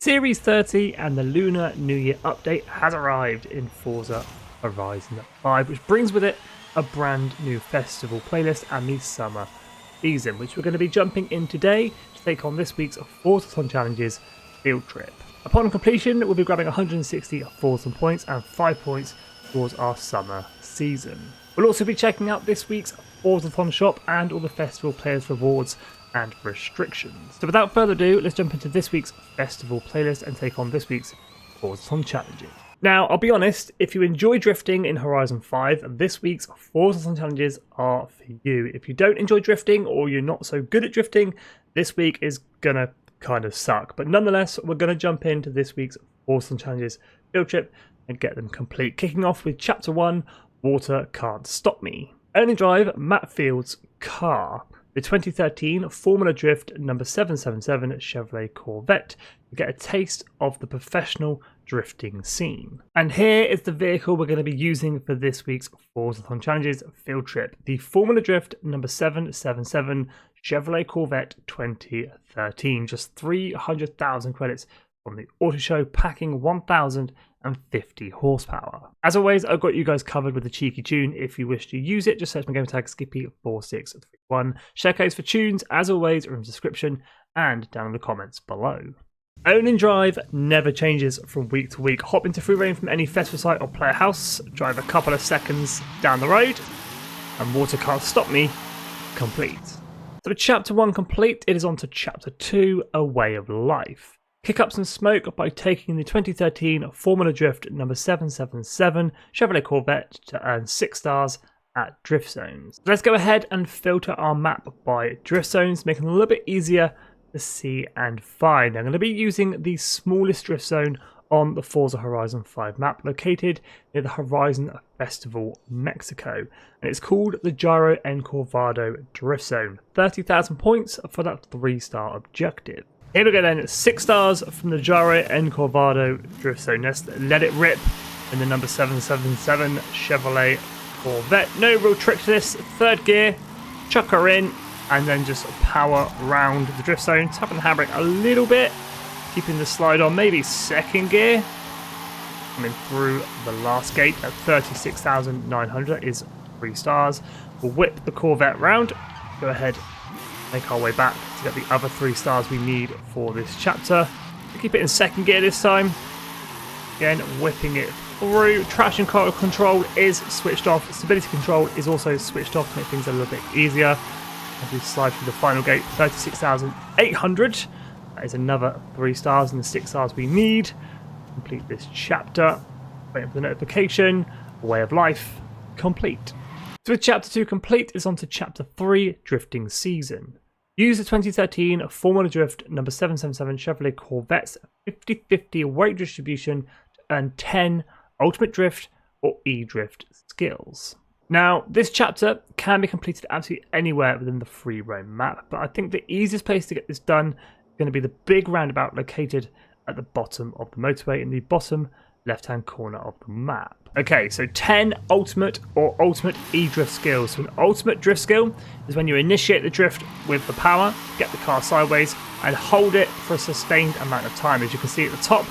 Series 30 and the Lunar New Year update has arrived in Forza Horizon 5, which brings with it a brand new festival playlist and the summer season, which we're going to be jumping in today to take on this week's FORZATHON Challenges field trip. Upon completion, we'll be grabbing 160 FORZATHON points and 5 points towards our summer season. We'll also be checking out this week's FORZATHON shop and all the festival players' rewards and restrictions. So without further ado, let's jump into this week's festival playlist and take on this week's FORZATHON Challenges. Now, I'll be honest, if you enjoy drifting in Horizon 5, this week's FORZATHON Challenges are for you. If you don't enjoy drifting or you're not so good at drifting, this week is gonna kind of suck. But nonetheless, we're gonna jump into this week's FORZATHON Challenges field trip and get them complete. Kicking off with Chapter 1, Water Can't Stop Me. Only drive Matt Field's car, the 2013 Formula Drift number 777 Chevrolet Corvette, to get a taste of the professional drifting scene. And here is the vehicle we're going to be using for this week's FORZATHON Challenges field trip, the Formula Drift number 777 Chevrolet Corvette 2013. Just 300,000 credits from the auto show, packing 1,050 horsepower. As always, I've got you guys covered with a cheeky tune. If you wish to use it, just search my game tag Skippy 4631. Share codes for tunes, as always, are in the description and down in the comments below. Own and drive never changes from week to week. Hop into free reign from any festival site or player house, drive a couple of seconds down the road, and Water Can't Stop Me complete. So with Chapter 1 complete, it is on to Chapter 2, A Way of Life. Kick up some smoke by taking the 2013 Formula Drift number 777 Chevrolet Corvette to earn 6 stars at drift zones. So let's go ahead and filter our map by drift zones, making it a little bit easier to see and find. I'm going to be using the smallest drift zone on the Forza Horizon 5 map, located near the Horizon Festival, Mexico. And it's called the Gyro and Corvado Drift Zone. 30,000 points for that 3-star objective. Here we go then, 6 stars from the Gyro and Corvado Drift Zone. Let's let it rip in the number 777 Chevrolet Corvette. No real trick to this. 3rd gear, chuck her in, and then just power round the drift zone. Tap on the handbrake a little bit, keeping the slide on, maybe 2nd gear. Coming through the last gate at 36,900 is 3 stars. We'll whip the Corvette round, go ahead, make our way back to get the other 3 stars we need for this chapter. We'll keep it in 2nd gear this time. Again, whipping it through. Traction control is switched off. Stability control is also switched off to make things a little bit easier. As we slide through the final gate, 36,800. That is another 3 stars and the 6 stars we need to complete this chapter. Waiting for the notification. Way of Life complete. So with Chapter 2 complete, it's on to Chapter 3, Drifting Season. Use the 2013 Formula Drift number 777 Chevrolet Corvette's 50-50 weight distribution to earn 10 Ultimate Drift or E-Drift skills. Now, this chapter can be completed absolutely anywhere within the free roam map, but I think the easiest place to get this done is going to be the big roundabout located at the bottom of the motorway in the bottom left-hand corner of the map. Okay, so 10 ultimate or ultimate E-drift skills. So an ultimate drift skill is when you initiate the drift with the power, get the car sideways, and hold it for a sustained amount of time. As you can see at the top,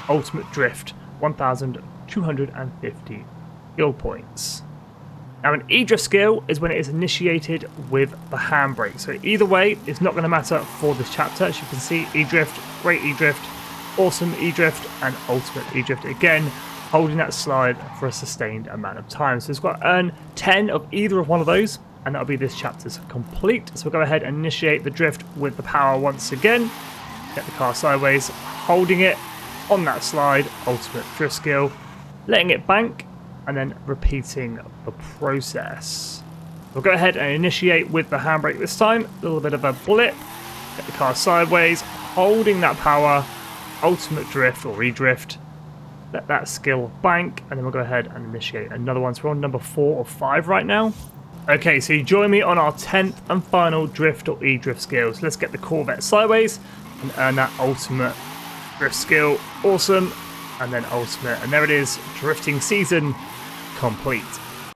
ultimate drift, 1,250 skill points. Now an E-drift skill is when it is initiated with the handbrake. So either way, it's not going to matter for this chapter. As you can see, E-drift, great E-drift, awesome E-drift, and ultimate E-drift. Again, holding that slide for a sustained amount of time. So it's got to earn 10 of either of one of those, and that'll be this chapter's complete. So we'll go ahead and initiate the drift with the power once again. Get the car sideways, holding it on that slide, ultimate drift skill, letting it bank, and then repeating the process. We'll go ahead and initiate with the handbrake this time. A little bit of a blip, get the car sideways, holding that power, ultimate drift or E-drift. Let that skill bank, and then we'll go ahead and initiate another one. So we're on number 4 or 5 right now. Okay, so you join me on our 10th and final drift or E-drift skills. Let's get the Corvette sideways and earn that ultimate drift skill. Awesome. And then ultimate. And there it is. Drifting season complete.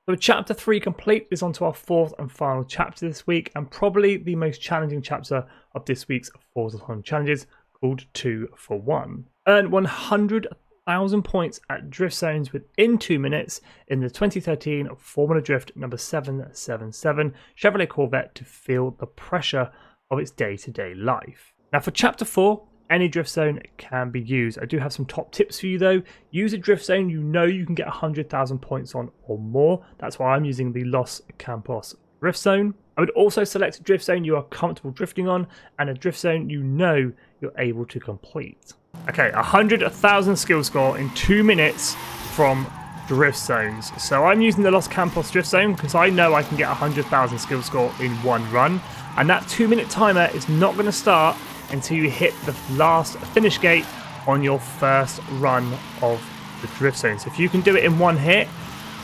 So chapter 3 complete is on to our 4th and final chapter this week, and probably the most challenging chapter of this week's FORZATHON challenges, called 2 for 1. Earn 100,000 points at drift zones within 2 minutes in the 2013 Formula Drift number 777 Chevrolet Corvette to feel the pressure of its day-to-day life. Now for Chapter 4, any drift zone can be used. I do have some top tips for you though. Use a drift zone you know you can get 100,000 points on or more. That's why I'm using the Los Campos drift zone. I would also select a drift zone you are comfortable drifting on and a drift zone you know you're able to complete. Okay, 100,000 skill score in 2 minutes from drift zones. So I'm using the Los Campos drift zone because I know I can get 100,000 skill score in one run. And that 2-minute timer is not going to start until you hit the last finish gate on your first run of the drift zone. So if you can do it in one hit,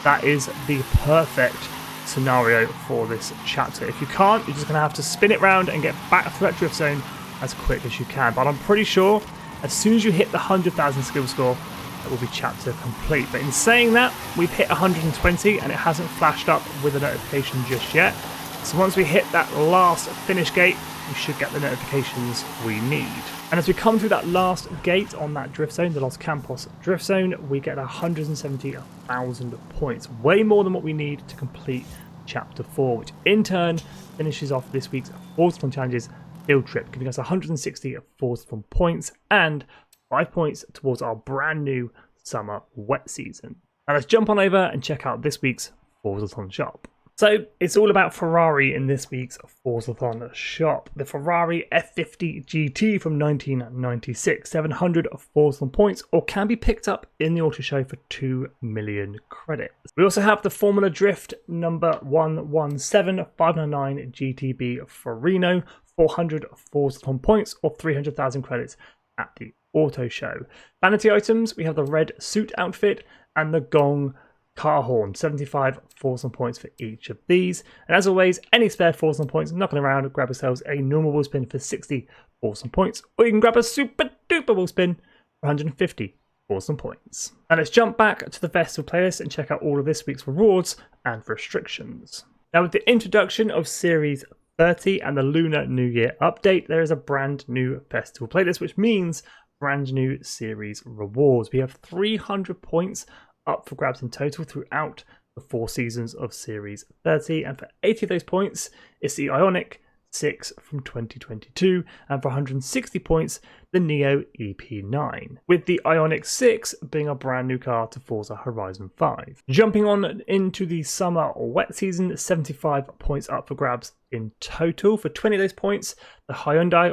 that is the perfect scenario for this chapter. If you can't, you're just going to have to spin it round and get back through that drift zone as quick as you can. But I'm pretty sure as soon as you hit the 100,000 skill score, it will be chapter complete. But in saying that, we've hit 120 and it hasn't flashed up with a notification just yet. So once we hit that last finish gate, we should get the notifications we need. And as we come through that last gate on that drift zone, the Los Campos drift zone, we get 170,000 points, way more than what we need to complete Chapter 4, which in turn finishes off this week's FORZATHON Challenges field trip, giving us 160 FORZATHON points and 5 points towards our brand new summer wet season. Now let's jump on over and check out this week's FORZATHON shop. So it's all about Ferrari in this week's FORZATHON shop. The Ferrari F50 GT from 1996, 700 FORZATHON points, or can be picked up in the auto show for 2 million credits. We also have the Formula Drift number 117599 GTB Farino, 400 FORZATHON points, or 300,000 credits at the auto show. Vanity items, we have the red suit outfit and the gong car horn, 75 FORZATHON points for each of these. And as always, any spare FORZATHON points, knocking around, grab yourselves a normal wheel spin for 60 FORZATHON points, or you can grab a super duper wheel spin for 150 FORZATHON points. And let's jump back to the festival playlist and check out all of this week's rewards and restrictions. Now with the introduction of Series 30 and the Lunar New Year update, there is a brand new festival playlist, which means brand new series rewards. We have 300 points up for grabs in total throughout the 4 seasons of Series 30, and for 80 of those points, it's the Ioniq 6 from 2022, and for 160 points, the Neo EP9, with the Ioniq 6 being a brand new car to Forza Horizon 5. Jumping on into the summer or wet season, 75 points up for grabs in total. For 20 of those points, the Hyundai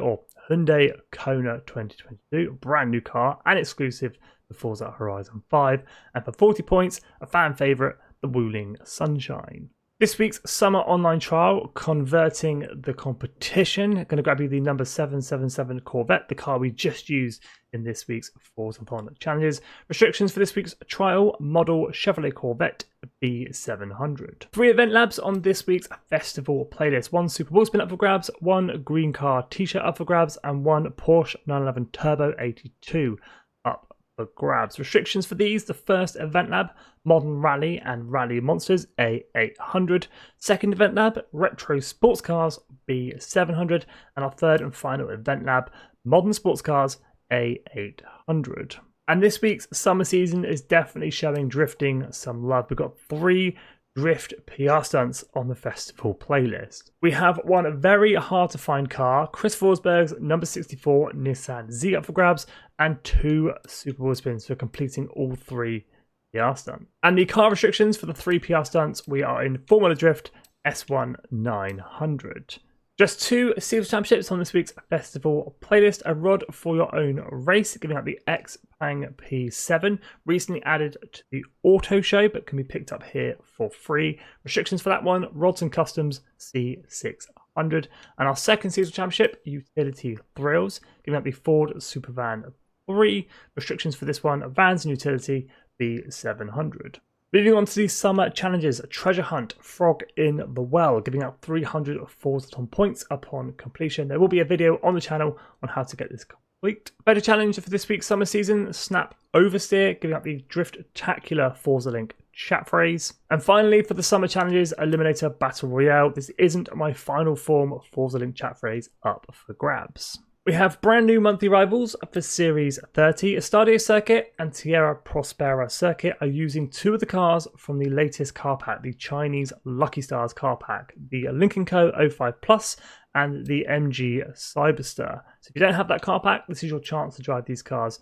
Kona 2022, a brand new car and exclusive to Forza Horizon 5, and for 40 points, a fan favourite, the Wuling Sunshine. This week's summer online trial, converting the competition, going to grab you the number 777 Corvette, the car we just used in this week's FORZATHON Challenges. Restrictions for this week's trial, model Chevrolet Corvette B700. 3 event labs on this week's festival playlist. 1 Super Bowl spin up for grabs, 1 green car t-shirt up for grabs, and 1 Porsche 911 Turbo 82 up for grabs. Restrictions for these: the first event lab, Modern Rally and Rally Monsters A800. Second event lab, Retro Sports Cars B700. And our third and final event lab, Modern Sports Cars A800. And this week's summer season is definitely showing drifting some love. We've got 3 drift PR stunts on the festival playlist. We have one very hard to find car, Chris Forsberg's number 64 Nissan Z up for grabs, and 2 Super Bowl spins for completing all 3 PR stunts. And the car restrictions for the 3 PR stunts, we are in Formula Drift S1 900. Just 2 Seals Championships on this week's festival playlist. A rod for your own race, giving out the Xpeng P7, recently added to the auto show, but can be picked up here for free. Restrictions for that one, rods and customs C600. And our second Seals Championship, Utility Thrills, giving out the Ford Supervan 3. Restrictions for this one, vans and utility B700. Moving on to the summer challenges, Treasure Hunt, Frog in the Well, giving out 300 FORZATHON points upon completion. There will be a video on the channel on how to get this complete. Better challenge for this week's summer season, Snap Oversteer, giving out the Drift-tacular Forza Link chat phrase. And finally, for the summer challenges, Eliminator Battle Royale. This isn't my final form of Forza Link chat phrase up for grabs. We have brand new monthly rivals for Series 30. Estadio Circuit and Tierra Prospera Circuit are using two of the cars from the latest car pack, the Chinese Lucky Stars car pack, the Lynk & Co 05 Plus and the MG Cyberster. So if you don't have that car pack, this is your chance to drive these cars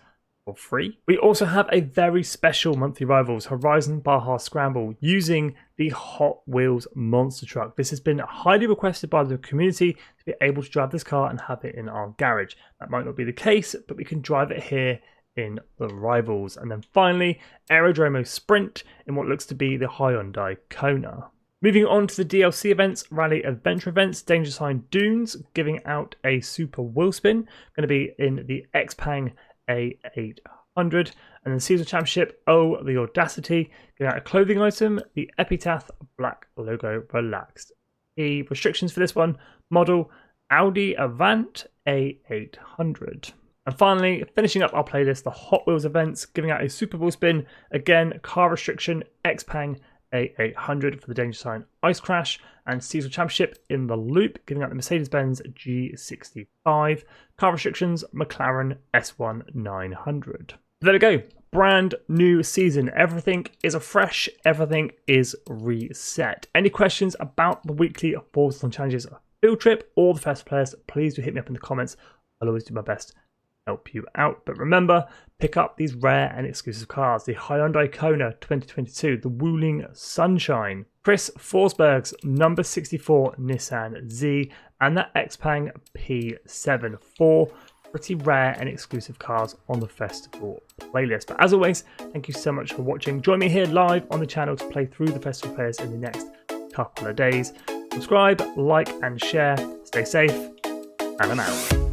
for free. We also have a very special monthly rivals, Horizon Baja Scramble, using the Hot Wheels monster truck. This has been highly requested by the community to be able to drive this car and have it in our garage. That might not be the case, but we can drive it here in the rivals. And then finally, Aerodromo Sprint in what looks to be the Hyundai Kona. Moving on to the DLC events, Rally Adventure events, Danger Sign Dunes, giving out a Super Wheel Spin, going to be in the Xpeng A800, and then Season Championship, Oh the Audacity, giving out a clothing item, the Epitaph Black Logo Relaxed. The restrictions for this one, model Audi Avant A800. And finally, finishing up our playlist, the Hot Wheels events, giving out a Super Wheel Spin, again, car restriction, Xpeng A800 for the Danger Sign Ice Crash, and Season Championship in the Loop, giving out the Mercedes-Benz G65. Car restrictions, McLaren S1 900. There we go. Brand new season. Everything is afresh. Everything is reset. Any questions about the weekly Forzathon challenges, field trip, or the festival players, please do hit me up in the comments. I'll always do my best to help you out. But remember, pick up these rare and exclusive cars. The Hyundai Kona 2022, the Wuling Sunshine, Chris Forsberg's number 64 Nissan Z, and the Xpeng P7. 4 pretty rare and exclusive cars on the festival playlist. But as always, thank you so much for watching. Join me here live on the channel to play through the festival players in the next couple of days. Subscribe, like and share. Stay safe, and I'm out.